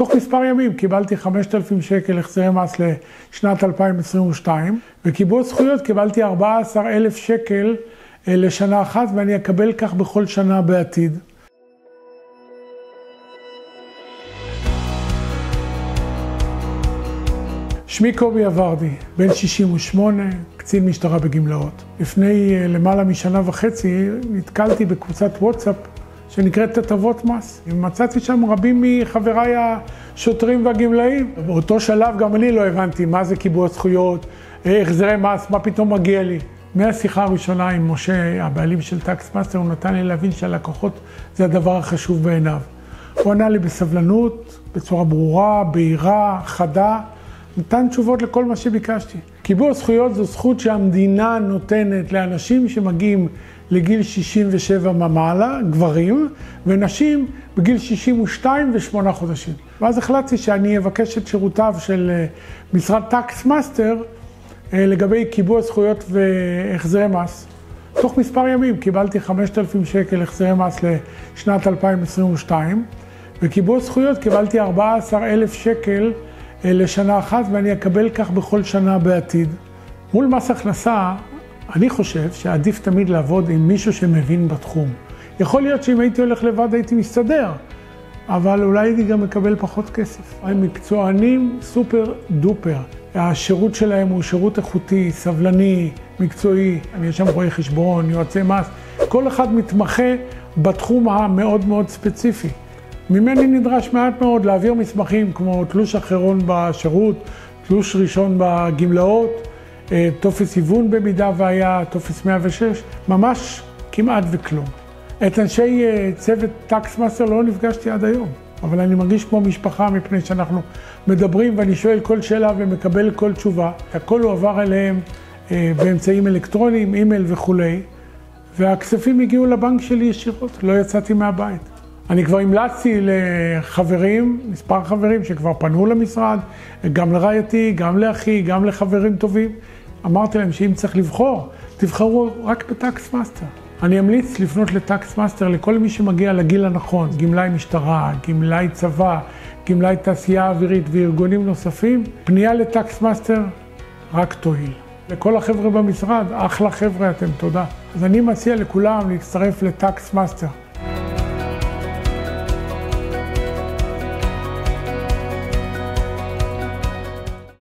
תוך מספר ימים קיבלתי 5,000 שקל החזרי מס לשנת 2022, וקיבוץ זכויות קיבלתי 14,000 שקל לשנה אחת, ואני אקבל כך בכל שנה בעתיד. שמי קובי אברדי, בן 68, קצין משטרה בגמלאות. לפני למעלה משנה וחצי נתקלתי בקבוצת וואטסאפ שנקראת הטבות מס. מצאתי שם רבים מחבריי השוטרים והגמלאים. באותו שלב גם אני לא הבנתי מה זה קיבוץ זכויות, החזרי מס, מה פתאום מגיע לי. מהשיחה הראשונה עם משה, הבעלים של טקס מאסטר, הוא נתן לי להבין שהלקוחות זה הדבר החשוב בעיניו. הוא ענה לי בסבלנות, בצורה ברורה, בהירה, חדה, נתן תשובות לכל מה שביקשתי. קיבוץ זכויות זו זכות שהמדינה נותנת לאנשים שמגיעים לגיל 67 ומעלה, גברים, ונשים בגיל 62 ו8 חודשים. ואז החלטתי שאני אבקש את שירותיו של משרד טקס מאסטר לגבי קיבוץ זכויות והחזרי מס. תוך מספר ימים קיבלתי 5,000 שקל החזרי מס לשנת 2022, וקיבוץ זכויות קיבלתי 14,000 שקל לשנה אחת, ואני אקבל כך בכל שנה בעתיד. מול מס הכנסה, אני חושב שעדיף תמיד לעבוד עם מישהו שמבין בתחום. יכול להיות שאם הייתי הולך לבד הייתי מסתדר, אבל אולי הייתי גם מקבל פחות כסף. הם מקצוענים סופר דופר. השירות שלהם הוא שירות איכותי, סבלני, מקצועי. אני יש שם רואי חשבון, יועצי מס. כל אחד מתמחה בתחום המאוד מאוד ספציפי. ממני נדרש מעט מאוד להעביר מסמכים כמו תלוש אחרון בשירות, תלוש ראשון בגמלאות, טופס היוון במידה והיה, טופס 106, ממש כמעט וכלום. את אנשי צוות טקס מאסטר לא נפגשתי עד היום, אבל אני מרגיש כמו משפחה מפני שאנחנו מדברים ואני שואל כל שאלה ומקבל כל תשובה. הכל הועבר אליהם באמצעים אלקטרוניים, אימייל וכו', והכספים הגיעו לבנק שלי ישירות, לא יצאתי מהבית. אני כבר המלצתי לחברים, מספר חברים שכבר פנו למשרד, גם לרעייתי, גם לאחי, גם לחברים טובים. אמרתי להם שאם צריך לבחור, תבחרו רק בטקס מאסטר. אני אמליץ לפנות לטקס מאסטר לכל מי שמגיע לגיל הנכון, גמלאי משטרה, גמלאי צבא, גמלאי תעשייה אווירית וארגונים נוספים. פנייה לטקס מאסטר רק תועיל. לכל החבר'ה במשרד, אחלה חבר'ה אתם, תודה. אז אני מציע לכולם להצטרף לטקס מאסטר.